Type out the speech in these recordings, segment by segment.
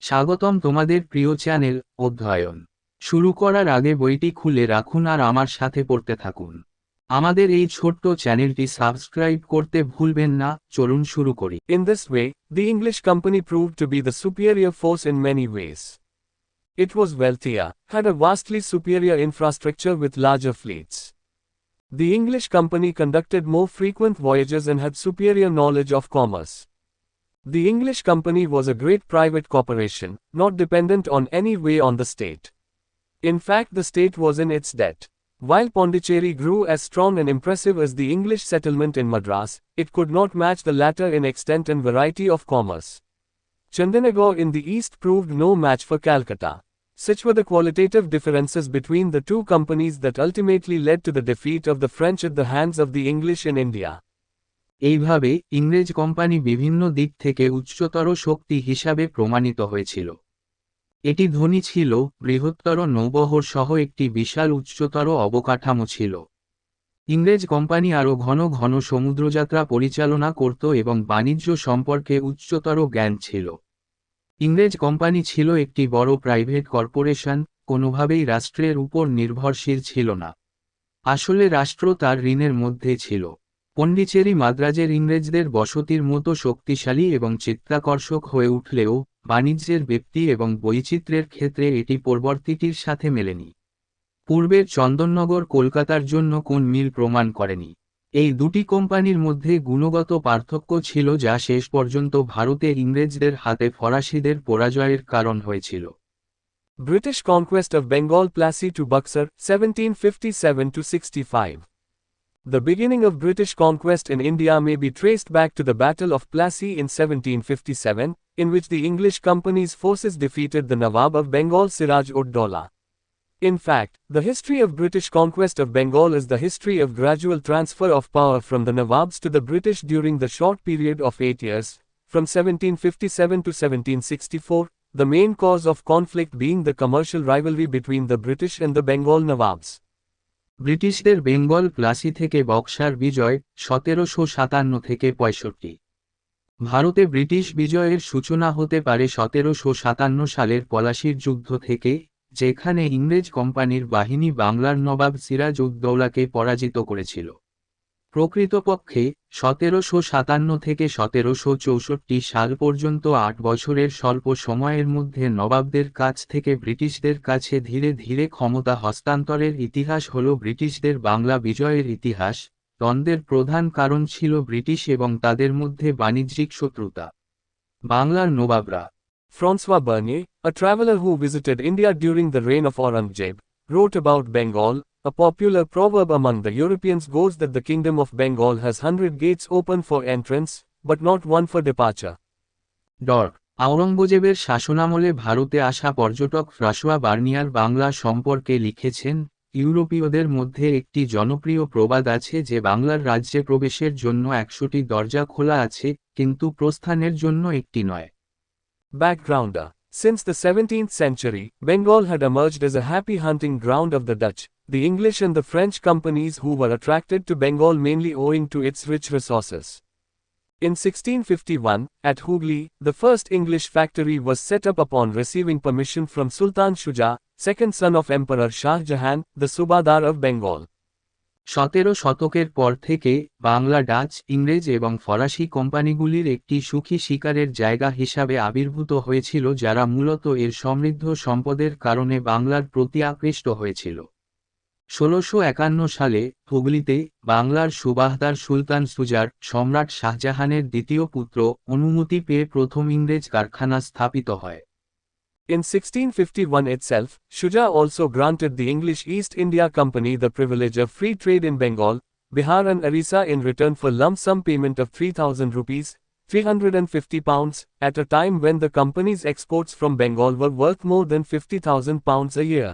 স্বাগতম তোমাদের প্রিয় চ্যানেল অধ্যয়ন। শুরু করার আগে বইটি খুলে রাখুন আর আমার সাথে পড়তে থাকুন। আমাদের এই ছোট্ট চ্যানেলটি সাবস্ক্রাইব করতে ভুলবেন না। চলুন শুরু করি। In this way, the English company proved to be the superior force in many ways. It was wealthier, had a vastly superior infrastructure with larger fleets. The English company conducted more frequent voyages and had superior knowledge of commerce. The English company was a great private corporation, not dependent on any way on the state. In fact, the state was in its debt. While Pondicherry grew as strong and impressive as the English settlement in Madras, it could not match the latter in extent and variety of commerce. Chandanagar in the east proved no match for Calcutta. Such were the qualitative differences between the two companies that ultimately led to the defeat of the French at the hands of the English in India. এইভাবে ইংরেজ company বিভিন্ন দিক থেকে উচ্চতর শক্তি হিসাবে প্রমাণিত হয়েছিল। এটি ধনী ছিল, বৃহত্তর নৌবহর সহ একটি বিশাল উচ্চতর অবকাঠামো ছিল। ইংরেজ কোম্পানি আরও ঘন ঘন সমুদ্রযাত্রা পরিচালনা করত এবং বাণিজ্য সম্পর্কে উচ্চতর জ্ঞান ছিল। ইংরেজ কোম্পানি ছিল একটি বড় প্রাইভেট কর্পোরেশন, কোনোভাবেই রাষ্ট্রের উপর নির্ভরশীল ছিল না। আসলে রাষ্ট্র তার ঋণের মধ্যে ছিল। পন্ডিচেরি মাদ্রাজের ইংরেজদের বসতির মতো শক্তিশালী এবং চিত্তাকর্ষক হয়ে উঠলেও বাণিজ্যের ব্যক্তি এবং বৈচিত্র্যের ক্ষেত্রে এটি পূর্ববর্তীটির সাথে মেলেনি। পূর্বের চন্দননগর কলকাতার জন্য কোন মিল প্রমাণ করেনি। এই দুটি কোম্পানির মধ্যে গুণগত পার্থক্য ছিল যা শেষ পর্যন্ত ভারতে ইংরেজদের হাতে ফরাসিদের পরাজয়ের কারণ হয়েছিল। British conquest of Bengal Plassey to Buxar, 1757–65. The beginning of British conquest in India may be traced back to the Battle of Plassey in 1757, in which the English company's forces defeated the Nawab of Bengal Siraj-ud-Daulah. In fact, the history of British conquest of Bengal is the history of gradual transfer of power from the Nawabs to the British during the short period of 8 years, from 1757 to 1764, the main cause of conflict being the commercial rivalry between the British and the Bengal Nawabs. ব্রিটিশদের বেঙ্গল প্লাসি থেকে boxer বিজয় 1757–65। ভারতে British বিজয়ের সূচনা হতে পারে 1757 সালের পলাশির যুদ্ধ থেকে, যেখানে ইংরেজ কোম্পানির বাহিনী বাংলার নবাব সিরাজ-উদ-দৌলাকে পরাজিত করেছিল। প্রকৃতপক্ষে 1757 থেকে 1764 সাল পর্যন্ত 8 বছরের স্বল্প সময়ের মধ্যে নবাবদের কাছ থেকে ব্রিটিশদের কাছে ধীরে ধীরে ক্ষমতা হস্তান্তরের ইতিহাস হল ব্রিটিশদের বাংলা বিজয়ের ইতিহাস। দ্বন্দ্বের প্রধান কারণ ছিল ব্রিটিশ এবং তাদের মধ্যে বাণিজ্যিক শত্রুতা। বাংলার নবাবরা François Bernier, a traveler who visited India during the reign of Aurangzeb, wrote about Bengal. A popular proverb among the Europeans goes that the kingdom of Bengal has 100 gates open for entrance, but not one for departure. আওরঙ্গজেবের শাসনামলে ভারতে আসা পর্যটক François Barnier Bangla সম্পর্কে লিখেছেন, ইউরোপীয়দের মধ্যে একটি জনপ্রিয় প্রবাদ আছে যে বাংলার রাজ্যে প্রবেশের জন্য 100টি দরজা খোলা আছে, কিন্তু প্রস্থানের জন্য একটি নয়। Backgrounder. Since the 17th century, Bengal had emerged as a happy hunting ground of the Dutch, the English and the French companies who were attracted to Bengal mainly owing to its rich resources. In 1651, at Hooghly, the first English factory was set up upon receiving permission from Sultan Shuja, second son of Emperor Shah Jahan, the Subadar of Bengal. 17 শতকের পর থেকে Bangla Dutch, ইংরেজ এবং ফরাসি কোম্পানিগুলির একটি সুখী শিকারের জায়গা হিসাবে আবির্ভূত হয়েছিল যারা মূলত এর সমৃদ্ধ সম্পদের কারণে বাংলার প্রতি আকৃষ্ট হয়েছিল। 1651 সালে হুগলিতে বাংলার সুবাহদার সুলতান সুজার সম্রাট শাহজাহানের দ্বিতীয় পুত্র অনুমতি পেয়ে প্রথম ইংরেজ কারখানা স্থাপিত হয়। In 1651 itself, Shuja also granted the English East India Company the privilege of free trade in Bengal, Bihar and Orissa in return for lump sum payment of 3,000 rupees, £350, at a time when the company's exports from Bengal were worth more than £50,000 a year.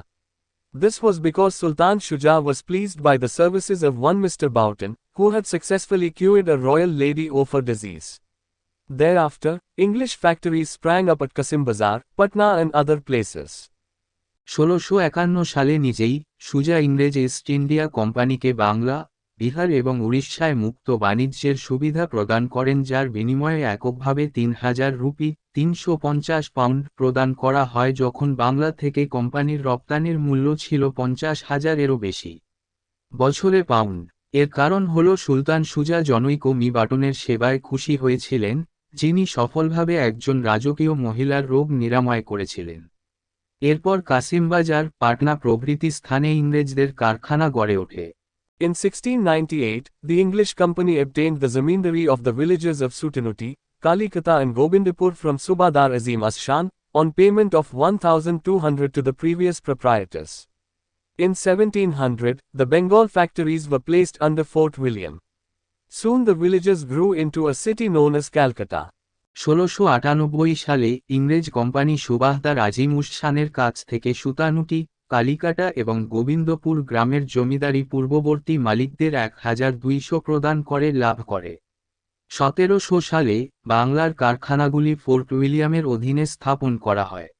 This was because Sultan Shuja was pleased by the services of one Mr. Boughton, who had successfully cured a royal lady of her disease. Thereafter, English factories sprang up at Kasim Bazar, Patna and other places. 1651 সালে নিজেই সুজা ইংরেজ east India কোম্পানিকে বাংলা, বিহার এবং উড়িষ্যায় মুক্ত বাণিজ্যের সুবিধা প্রদান করেন যার বিনিময়ে এককভাবে 3000 রুপি 350 প্রদান করা হয় যখন বাংলা থেকে কোম্পানির রপ্তানির মূল্য ছিল 50,000-এরও বেশি বছরে পাউন্ড। এর কারণ হল সুলতান সুজা জনৈক বাটনের সেবায় খুশি হয়েছিলেন, যিনি সফলভাবে একজন রাজকীয় মহিলার রোগ নিরাময় করেছিলেন। এরপর কাসিমবাজার, পাটনা প্রভৃতি স্থানে ইংরেজদের কারখানা গড়ে ওঠে। In 1698, the English company obtained the zamindari of the villages of Sutanuti, Kalikata and Gobindapur from Subadar Azim Ashan, on payment of 1,200 to the previous proprietors. In 1700, the Bengal factories were placed under Fort William. Soon the villages grew into a city known as Calcutta. 1698 সালে ইংরেজ company সুবাহদার আজিম উস-শানের কাছ থেকে সুতানুটি, কালিকাটা এবং গোবিন্দপুর গ্রামের জমিদারি পূর্ববর্তী মালিকদের 1,200 প্রদান করে লাভ করে। 1700 সালে বাংলার কারখানাগুলি ফোর্ট উইলিয়ামের অধীনে স্থাপন করা হয়।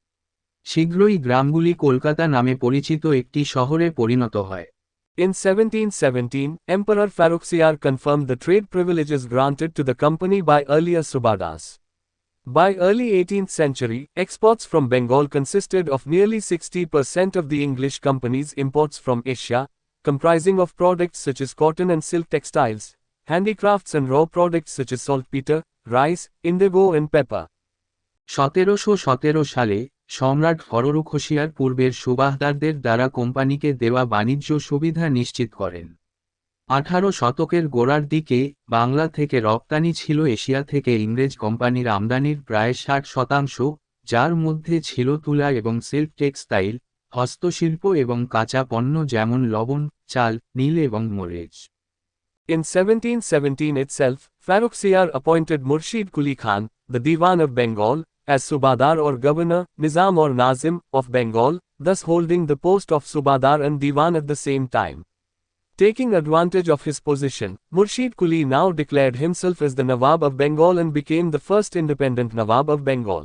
শীঘ্রই গ্রামগুলি কলকাতা নামে পরিচিত একটি শহরে পরিণত হয়। In 1717, Emperor Farrukhsiyar confirmed the trade privileges granted to the company by earlier Subadars. By early 18th century, exports from Bengal consisted of nearly 60% of the English company's imports from Asia, comprising of products such as cotton and silk textiles, handicrafts and raw products such as saltpeter, rice, indigo and pepper. 1717 সালে সম্রাট ফররুখ হোসিয়ার পূর্বের সুবাহদারদের দ্বারা কোম্পানিকে দেওয়া বাণিজ্য সুবিধা নিশ্চিত করেন। 18 শতকের গোড়ার দিকে বাংলা থেকে রপ্তানি ছিল এশিয়া থেকে ইংরেজ কোম্পানির আমদানির প্রায় 60%, যার মধ্যে ছিল তুলা এবং সিল্ক টেক্সটাইল, হস্তশিল্প এবং কাঁচা পণ্য যেমন লবণ, চাল, নীল এবং মরিচ। In 1717 itself, Farrukhsiyar appointed Murshid Quli Khan, the Diwan of Bengal, as Subadar or Governor, Nizam or Nazim, of Bengal, thus holding the post of Subadar and Diwan at the same time. Taking advantage of his position, Murshid Quli now declared himself as the Nawab of Bengal and became the first independent Nawab of Bengal.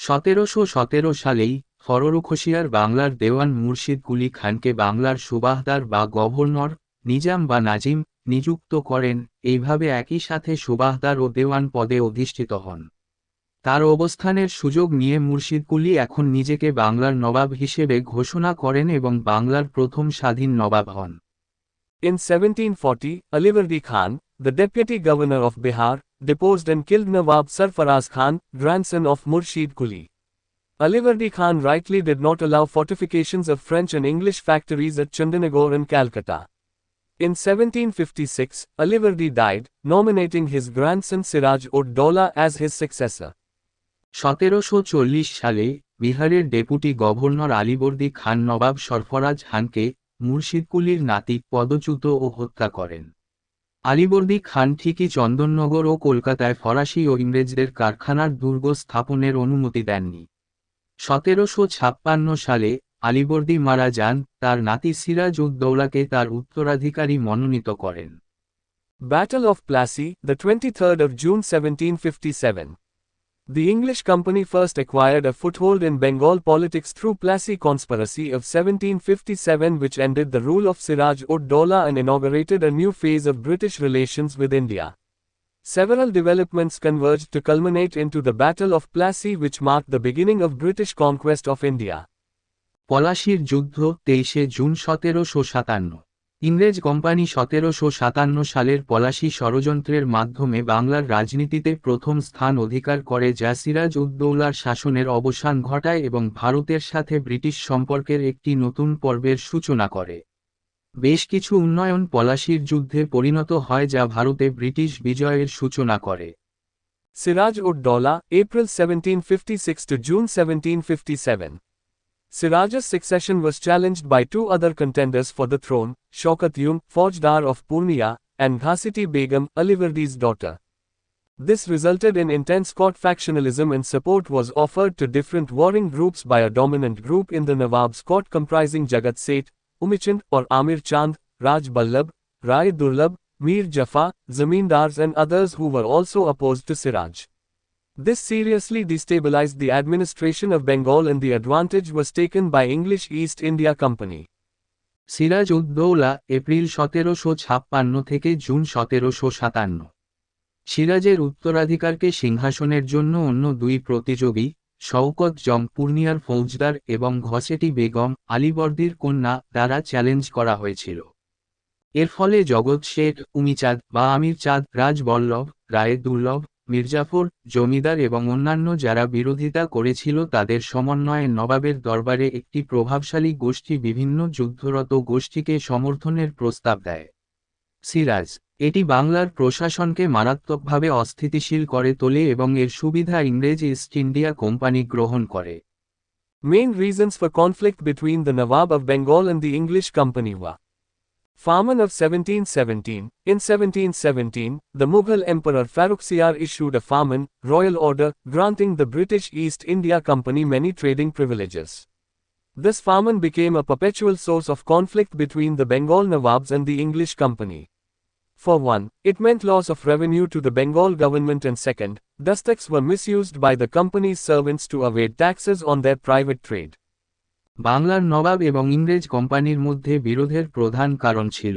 1717 সালেই ফররুখ হোসিয়ার বাংলার দেওয়ান মুর্শিদ কুলি খানকে বাংলার সুবাহদার বা governor, Nizam বা নাজিম নিযুক্ত করেন। এইভাবে একই সাথে সুবাহদার ও দেওয়ান পদে অধিষ্ঠিত হন। তার অবস্থানের সুযোগ নিয়ে মুর্শিদ কুলি এখন নিজেকে বাংলার নবাব হিসেবে ঘোষণা করেন এবং বাংলার প্রথম স্বাধীন নবাব হন। In 1740, Alivardi Khan, the deputy governor of Bihar, deposed and killed Nawab Sarfaraz Khan, grandson of Murshid Quli. Alivardi Khan rightly did not allow fortifications of French and English factories at Chandanagore and Calcutta. In 1756, Alivardi died, nominating his grandson Siraj-ud-Dowla as his successor. 1740 সালে বিহারের deputy governor Alivardi খান নবাব সরফরাজ খানকে, মুর্শিদ কুলির নাতি, পদচ্যুত ও হত্যা করেন। আলীবর্দী খান ঠিকই চন্দননগর ও কলকাতায় ফরাসি ও ইংরেজদের কারখানার দুর্গ স্থাপনের অনুমতি দেননি। 1756 সালে আলীবর্দী মারা যান, তার নাতি সিরাজ-উদ-দৌলাকে তার উত্তরাধিকারী মনোনীত করেন। Battle of Plassey, the 23rd of June 1757. The English company first acquired a foothold in Bengal politics through Plassey Conspiracy of 1757, which ended the rule of Siraj-ud-Dowla and inaugurated a new phase of British relations with India. Several developments converged to culminate into the Battle of Plassey, which marked the beginning of British conquest of India. পলাশীর যুদ্ধ 23 June 1757। ইংরেজ company 1757 সালের পলাশী ষড়যন্ত্রের মাধ্যমে বাংলার রাজনীতিতে প্রথম স্থান অধিকার করে, যা সিরাজ-উদ-দৌলার শাসনের অবসান ঘটায় এবং ভারতের সাথে ব্রিটিশ সম্পর্কের একটি নতুন পর্বের সূচনা করে। বেশ কিছু উন্নয়ন পলাশীর যুদ্ধে পরিণত হয় যা ভারতে ব্রিটিশ বিজয়ের সূচনা করে। Siraj-ud-Dowla, April 1756 to June 1757. Siraj's succession was challenged by two other contenders for the throne, Shaukat Yun, Faujdar of Purnia, and Ghasiti Begum, Alivardi's daughter. This resulted in intense court factionalism, and support was offered to different warring groups by a dominant group in the Nawab's court comprising Jagat Seth, Umichand or Amir Chand, Raj Ballabh, Rai Durlabh, Mir Jaffa, Zamindars and others who were also opposed to Siraj. This seriously destabilized the administration of Bengal, and the advantage was taken by English East India Company. Siraj-ud-Daulah, April 1756 থেকে June 1757। সিরাজের উত্তরাধিকারকে সিংহাসনের জন্য অন্য দুই প্রতিযোগী, শওকত জং পূর্ণিয়ার ফৌজদার এবং ঘসেটি বেগম আলীবর্দীর কন্যা দ্বারা চ্যালেঞ্জ করা হয়েছিল। এর ফলে জগৎ শেঠ উমিচাঁদ বা আমির চাঁদ, রাজবল্লভ রায় দুর্লভ, মির্জাফর জমিদার এবং অন্যান্য যারা বিরোধিতা করেছিল তাদের সমন্বয়ে নবাবের দরবারে একটি প্রভাবশালী গোষ্ঠী বিভিন্ন যুদ্ধরত গোষ্ঠীকে সমর্থনের প্রস্তাব দেয়। সিরাজ এটি বাংলার প্রশাসনকে মারাত্মকভাবে অস্থিতিশীল করে তোলে এবং এর সুবিধা ইংরেজ ইস্ট ইন্ডিয়া কোম্পানি গ্রহণ করে। Main reasons for conflict between the Nawab of Bengal and the English company were Farman of 1717. In 1717, the Mughal Emperor Farrukhsiyar issued a Farman, royal order, granting the British East India Company many trading privileges. This Farman became a perpetual source of conflict between the Bengal Nawabs and the English company. For one, it meant loss of revenue to the Bengal government, and second, dastaks were misused by the company's servants to evade taxes on their private trade. বাংলার নবাব এবং ইংরেজ কোম্পানির মধ্যে বিরোধের প্রধান কারণ ছিল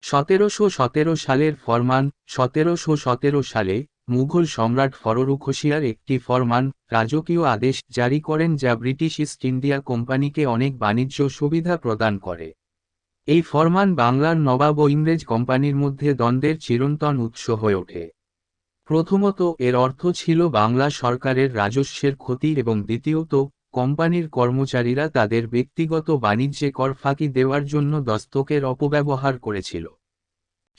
1717 সালের ফরমান। 1717 সালে মুঘল সম্রাট ফররুখসিয়ার একটি ফরমান, রাজকীয় আদেশ জারি করেন যা ব্রিটিশ ইস্ট ইন্ডিয়া কোম্পানিকে অনেক বাণিজ্য সুবিধা প্রদান করে। এই ফরমান বাংলার নবাব ও ইংরেজ কোম্পানির মধ্যে দ্বন্দ্বের চিরন্তন উৎস হয়ে ওঠে। প্রথমত, এর অর্থ ছিল বাংলা সরকারের রাজস্বের ক্ষতি এবং দ্বিতীয়ত, কোম্পানির কর্মচারীরা তাদের ব্যক্তিগত বাণিজ্যে কর ফাঁকি দেওয়ার জন্য দস্তকের অপব্যবহার করেছিল।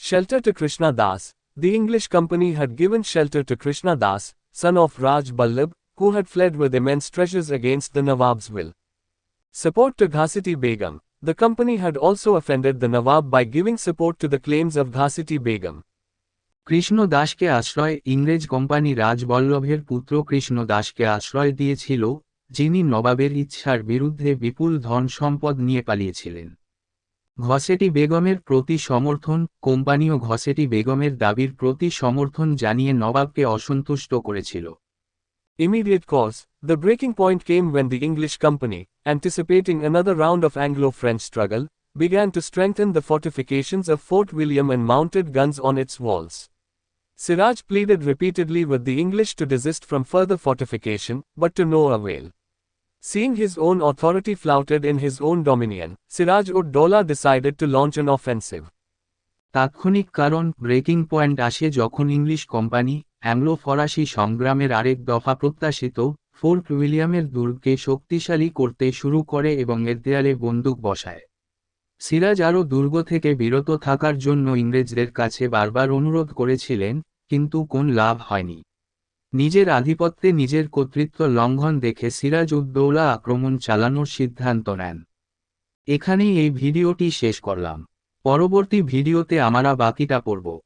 Shelter to Krishna Das. The English company had given shelter to Krishna Das, son of Raj Ballabh, who had fled with immense treasures against the Nawab's will. Support to Ghasiti Begum. The company had also offended the Nawab by giving support to the claims of Ghasiti Begum. Krishna দাসকে আশ্রয়। ইংরেজ company রাজবল্লভের পুত্র কৃষ্ণ দাসকে আশ্রয় দিয়েছিল, যিনি নবাবের ইচ্ছার বিরুদ্ধে বিপুল ধন সম্পদ নিয়ে পালিয়েছিলেন। ঘসেটি বেগমের প্রতি সমর্থন। কোম্পানিও ঘসেটি বেগমের দাবির প্রতি সমর্থন জানিয়ে নবাবকে অসন্তুষ্ট করেছিল। Immediate cause. The breaking point came when the English company, anticipating another round of Anglo-French struggle, began to strengthen the fortifications of Fort William and mounted guns on its walls. Siraj pleaded repeatedly with the English to desist from further fortification, but to no avail. Seeing his own authority flouted in his own dominion, Siraj-ud-Dowlah decided to launch an offensive. তাৎক্ষণিক কারণ, breaking point আসে যখন English company Anglo ফরাসি সংগ্রামের আরেক দফা প্রত্যাশিত fort উইলিয়ামের দুর্গকে শক্তিশালী করতে শুরু করে এবং এর দেয়ালে বন্দুক বসায়। সিরাজ আরও দুর্গ থেকে বিরত থাকার জন্য ইংরেজদের কাছে বারবার অনুরোধ করেছিলেন, কিন্তু কোন লাভ হয়নি। নিজের আধিপত্যে নিজের কর্তৃত্ব লঙ্ঘন দেখে সিরাজ-উদ-দৌলা আক্রমণ চালানোর সিদ্ধান্ত নেন। এখানেই এই ভিডিওটি শেষ করলাম। পরবর্তী ভিডিওতে আমরা বাকিটা পড়ব।